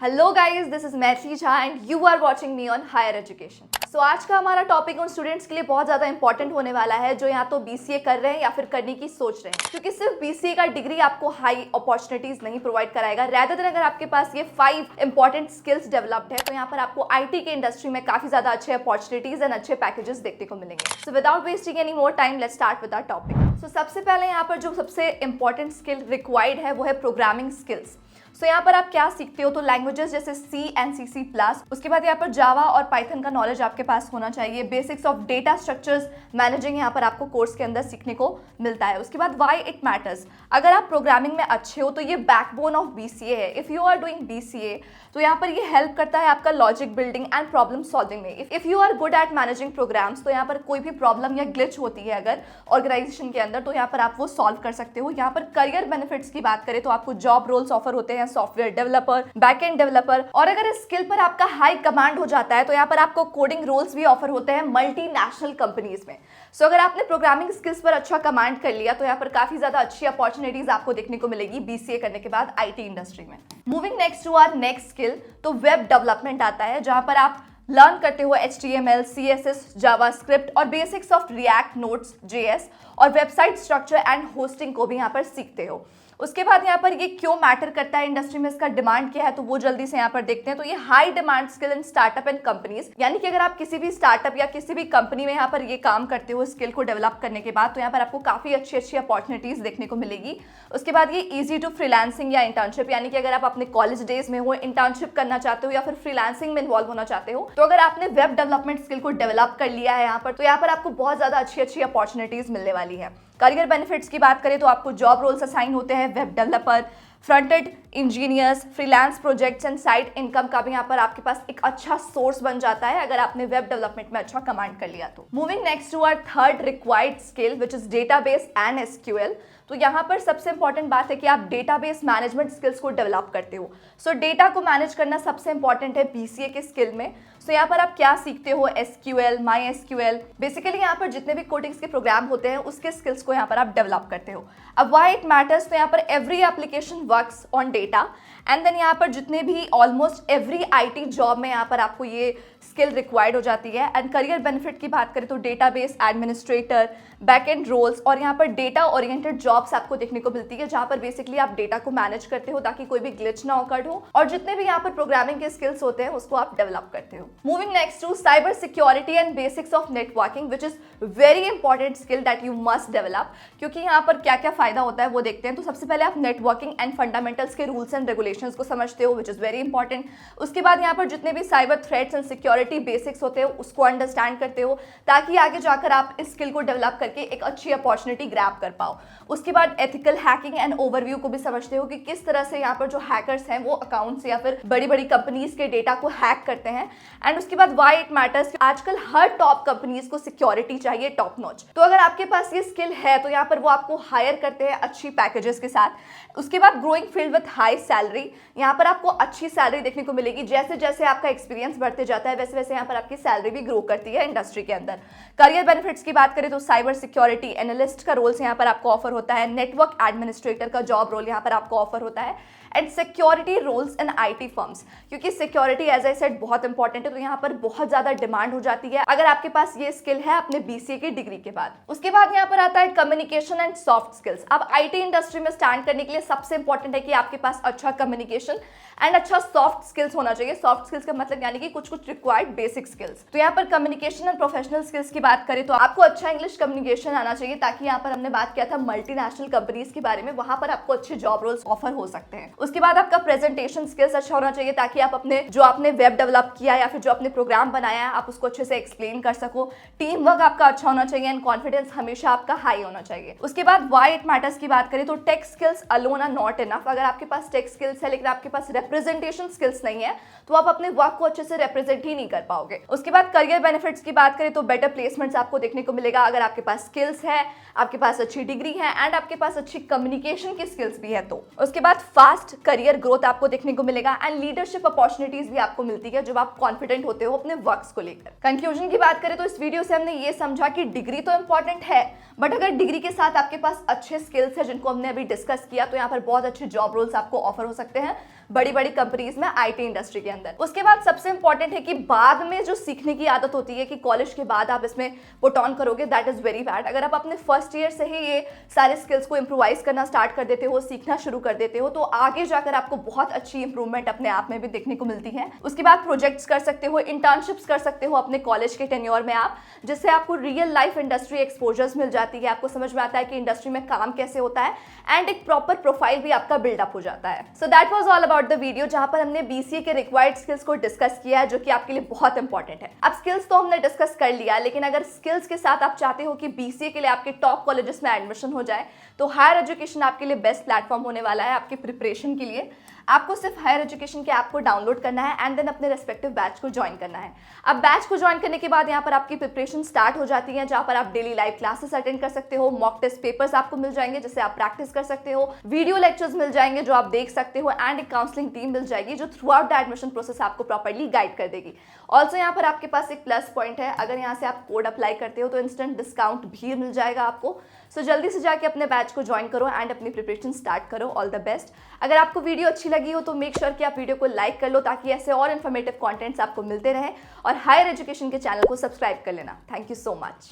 Hello guys, this is Maithili Jha and you are watching me on higher education. So आज का हमारा topic उन students के लिए बहुत ज़्यादा इंपॉर्टेंट होने वाला है जो यहाँ तो बीसीए कर रहे हैं या फिर करने की सोच रहे हैं, क्योंकि सिर्फ बीसीए का डिग्री आपको हाई अपॉर्चुनिटीज नहीं प्रोवाइड कराएगा। रैदर देन अगर आपके पास ये 5 इंपॉर्टेंट स्किल्स डेवलप्ड है तो यहाँ पर आपको आईटी के इंडस्ट्री में काफ़ी ज़्यादा अच्छे अपॉर्चुनिटीज एंड अच्छे पैकेजेस देखने को मिलेंगे। So without wasting any more time, let's start with our topic. So सबसे पहले यहाँ पर जो सबसे इंपॉर्टेंट स्किल रिक्वायर्ड है वो है प्रोग्रामिंग स्किल्स। सो यहाँ पर आप क्या सीखते हो, तो लैंग्वेजेस जैसे सी एंड C++, उसके बाद यहाँ पर जावा और पाइथन का नॉलेज आपके पास होना चाहिए। Basics of data structures managing यहाँ पर आपको कोर्स के अंदर सीखने को मिलता है। उसके बाद वाई इट मैटर्स, अगर आप प्रोग्रामिंग में अच्छे हो तो ये बैकबोन ऑफ बीसीए है। If you are doing BCA तो यहाँ पर ये हेल्प करता है आपका logic building and problem solving में। If you are good at managing programs तो यहाँ पर कोई भी प्रॉब्लम या ग्लिच होती है अगर ऑर्गेनाइजेशन के अंदर तो यहाँ पर आप वो सॉल्व कर सकते हो। यहाँ पर करियर बेनिफिट्स की बात करें तो आपको जॉब रोल्स ऑफर होते हैं, सॉफ्टवेयर डेवलपर, बैकएंड डेवलपर, और अगर इस स्किल पर आपका हाई कमांड हो जाता है तो यहाँ पर आपको कोडिंग रोल्स भी ऑफर होते हैं मल्टीनेशनल कंपनीज में। सो अगर आपने प्रोग्रामिंग स्किल्स पर अच्छा कमांड कर लिया तो यहाँ पर काफी ज्यादा अच्छी अपॉर्चुनिटीज आपको देखने को मिलेगी बीसीए करने के बाद आईटी इंडस्ट्री में। Moving next to our next skill, तो वेब डेवलपमेंट आता है, जहां पर आप लर्न करते हो HTML, CSS, जावास्क्रिप्ट और basics of react, nodes, JS और वेबसाइट स्ट्रक्चर एंड होस्टिंग को भी यहाँ पर सीखते हो। उसके बाद यहाँ पर ये क्यों मैटर करता है इंडस्ट्री में, इसका डिमांड क्या है, तो वो जल्दी से यहाँ पर देखते हैं। तो ये high demand skill in startup and companies, यानी कि अगर आप किसी भी स्टार्टअप या किसी भी कंपनी में यहाँ पर ये काम करते हो स्किल को डेवलप करने के बाद, तो यहाँ पर आपको काफी अच्छी अच्छी अपॉर्चुनिटीज देखने को मिलेगी। उसके बाद ये इजी टू फ्रीलांसिंग या इंटर्नशिप, यानी कि अगर आप अपने कॉलेज डेज में हो, इंटर्नशिप करना चाहते हो या फिर फ्रीलांसिंग में इन्वॉल्व होना चाहते हो, तो अगर आपने वेब डेवलपमेंट स्किल को डेवलप कर लिया है यहाँ पर, तो यहाँ पर आपको बहुत ज्यादा अच्छी अच्छी अपॉर्चुनिटीज मिलने वाली है। करियर बेनिफिट्स की बात करें तो आपको जॉब रोल्स असाइन होते हैं, web developer, front end engineers, freelance projects and side income का भी यहाँ पर आपके पास एक अच्छा सोर्स बन जाता है अगर आपने वेब डेवलपमेंट में अच्छा कमांड कर लिया तो। Moving next to our third required skill which is database and SQL। तो यहाँ पर सबसे इंपॉर्टेंट बात है कि आप डेटाबेस मैनेजमेंट स्किल्स को डेवलप करते हो। सो डेटा को मैनेज करना सबसे इंपॉर्टेंट है बीसीए के स्किल में। सो यहाँ पर आप क्या सीखते हो, SQL, MySQL, बेसिकली यहाँ पर जितने भी कोडिंग्स के प्रोग्राम होते हैं उसके स्किल्स को यहाँ पर आप डेवलप करते हो। अब वाई इट मैटर्स, तो यहाँ पर every application works on data and then यहाँ पर जितने भी ऑलमोस्ट एवरी आईटी जॉब में यहाँ पर आपको ये स्किल रिक्वायर्ड हो जाती है। एंड करियर बेनिफिट की बात करें तो डेटाबेस एडमिनिस्ट्रेटर, बैकएंड रोल्स और यहाँ पर डेटा ओरिएंटेड जॉब्स आपको देखने को मिलती है, जहाँ पर बेसिकली आप डेटा को मैनेज करते हो ताकि कोई भी ग्लिच ना ऑकर हो, और जितने भी यहाँ पर प्रोग्रामिंग के स्किल्स होते हैं उसको आप डेवलप करते हो। Moving next to cyber security and basics of networking which is very important skill that you must develop, क्योंकि यहाँ पर क्या क्या फायदा होता है वो देखते हैं। तो सबसे पहले आप नेटवर्किंग एंड फंडामेंटल्स के रूल्स एंड रेगुलेशंस को समझते हो विच इज वेरी इंपॉर्टेंट। उसके बाद यहाँ पर जितने भी cyber threats and security basics होते हैं उसको अंडरस्टैंड करते हो ताकि आगे जाकर आप इस स्किल को डेवलप करके एक अच्छी अपॉर्चुनिटी ग्रैब कर पाओ। उसके बाद एथिकल हैकिंग एंड ओवरव्यू को भी समझते हो कि किस तरह से यहाँ पर जो हैकर्स हैं वो अकाउंट्स या फिर बड़ी बड़ी कंपनीज के डेटा को हैक करते हैं। एंड उसके बाद वाई इट मैटर्स, आजकल हर टॉप कंपनीज को सिक्योरिटी चाहिए टॉप नॉच, तो अगर आपके पास ये स्किल है तो यहाँ पर वो आपको हायर करते हैं अच्छी पैकेजेस के साथ। उसके बाद growing field with high salary, यहाँ पर आपको अच्छी सैलरी देखने को मिलेगी। जैसे जैसे आपका एक्सपीरियंस बढ़ते जाता है वैसे वैसे यहाँ पर आपकी सैलरी भी ग्रो करती है इंडस्ट्री के अंदर। करियर बेनिफिट्स की बात करें तो साइबर सिक्योरिटी एनालिस्ट का रोल्स यहाँ पर आपको ऑफर होता है, नेटवर्क एडमिनिस्ट्रेटर का जॉब रोल यहाँ पर आपको ऑफर होता है, and security roles in IT firms, क्योंकि सिक्योरिटी एज आई सेड बहुत इंपॉर्टेंट है, तो यहाँ पर बहुत ज्यादा डिमांड हो जाती है अगर आपके पास ये स्किल है अपने बीसीए की डिग्री के बाद। उसके बाद यहाँ पर आता है कम्युनिकेशन एंड सॉफ्ट स्किल्स। अब आईटी इंडस्ट्री में स्टैंड करने के लिए सबसे इंपॉर्टेंट है कि आपके पास अच्छा कम्युनिकेशन एंड अच्छा सॉफ्ट स्किल्स होना चाहिए। सॉफ्ट स्किल्स का मतलब यानी कि कुछ कुछ रिक्वायर्ड बेसिक स्किल्स। तो यहाँ पर कम्युनिकेशन एंड प्रोफेशनल स्किल्स की बात करें तो आपको अच्छा इंग्लिश कम्युनिकेशन आना चाहिए, ताकि यहाँ पर हमने बात किया था मल्टीनेशनल कंपनीज के बारे में, वहां पर आपको अच्छे जॉब रोल्स ऑफर हो सकते हैं। उसके बाद आपका प्रेजेंटेशन स्किल्स अच्छा होना चाहिए ताकि आप अपने जो आपने वेब डेवलप किया या फिर जो आपने प्रोग्राम बनाया है आप उसको अच्छे से एक्सप्लेन कर सको। टीम वर्क आपका अच्छा होना चाहिए एंड कॉन्फिडेंस हमेशा आपका हाई होना चाहिए। उसके बाद व्हाई इट मैटर्स की बात करें तो tech skills alone are not enough. अगर आपके पास टेक स्किल्स है लेकिन आपके पास रिप्रेजेंटेशन स्किल्स नहीं है तो आप अपने वर्क को अच्छे से रिप्रेजेंट ही नहीं कर पाओगे। उसके बाद करियर बेनिफिट्स की बात करें तो बेटर प्लेसमेंट्स आपको देखने को मिलेगा अगर आपके पास पास स्किल्स है, आपके पास अच्छी डिग्री है एंड आपके पास अच्छी कम्युनिकेशन की स्किल्स भी है। तो उसके बाद फास्ट करियर ग्रोथ आपको देखने को मिलेगा एंड लीडरशिप अपॉर्चुनिटीज भी आपको मिलती है जब आप कॉन्फिडेंट होते हो अपने वर्क्स को लेकर। कंक्लूजन की बात करें तो इस वीडियो से हमने ये समझा कि डिग्री तो इंपॉर्टेंट है, बट अगर डिग्री के साथ आपके पास अच्छे स्किल्स है जिनको हमने अभी डिस्कस किया तो यहाँ पर बहुत अच्छे जॉब रोल्स आपको ऑफर हो सकते हैं बड़ी बड़ी कंपनीज में, आईटी इंडस्ट्री के अंदर। उसके बाद सबसे इंपॉर्टेंट है कि बाद में जो सीखने की आदत होती है कि कॉलेज के बाद आप इसमें पुट ऑन करोगे, दैट इज वेरी बैड। अगर आप अपने फर्स्ट ईयर से ही ये सारे स्किल्स को इंप्रूवाइज करना स्टार्ट कर देते हो, सीखना शुरू कर देते हो, तो आगे जाकर आपको बहुत अच्छी इंप्रूवमेंट अपने आप में भी देखने को मिलती है। उसके बाद प्रोजेक्ट्स कर सकते हो, इंटर्नशिप्स कर सकते हो अपने कॉलेज के टेन्योर में आप, जिससे आपको रियल लाइफ इंडस्ट्री एक्सपोजर्स मिल जाती है, आपको समझ में आता है कि इंडस्ट्री में काम कैसे होता है एंड एक प्रॉपर प्रोफाइल भी आपका बिल्डअप हो जाता है। So that was all about the video, जहां पर हमने बीसीए के रिक्वायर्ड स्किल्स को डिस्कस किया है जो कि आपके लिए बहुत इंपॉर्टेंट है। अब स्किल्स तो हमने डिस्कस कर लिया, लेकिन अगर स्किल्स के साथ आप चाहते हो कि बीसीए के लिए आपके टॉप कॉलेजेस में एडमिशन हो जाए तो हायर एजुकेशन आपके लिए बेस्ट प्लेटफॉर्म होने वाला है आपकी प्रिपरेशन के लिए। आपको सिर्फ हायर एजुकेशन के ऐप को डाउनलोड करना है एंड देन अपने रेस्पेक्टिव बैच को ज्वाइन करना है। अब बैच को ज्वाइन करने के बाद यहाँ पर आपकी प्रिपरेशन स्टार्ट हो जाती है, जहाँ पर आप डेली लाइव क्लासेस अटेंड कर सकते हो, मॉक टेस्ट पेपर्स आपको मिल जाएंगे जिससे आप प्रैक्टिस कर सकते हो, वीडियो लेक्चर्स मिल जाएंगे जो आप देख सकते हो एंड एक काउंसलिंग टीम मिल जाएगी जो through out the admission process आपको प्रॉपर्ली गाइड कर देगी। ऑल्सो यहाँ पर आपके पास एक प्लस पॉइंट है, अगर यहाँ से आप कोड अप्लाई करते हो तो इंस्टेंट डिस्काउंट भी मिल जाएगा आपको। सो जल्दी से जाके अपने बैच को ज्वाइन करो एंड अपनी प्रिपरेशन स्टार्ट करो। All the best. अगर आपको वीडियो अच्छी लगी हो तो मेक श्योर कि आप वीडियो को लाइक कर लो ताकि ऐसे और इन्फॉर्मेटिव कंटेंट्स आपको मिलते रहे, और हायर एजुकेशन के चैनल को सब्सक्राइब कर लेना। Thank you so much.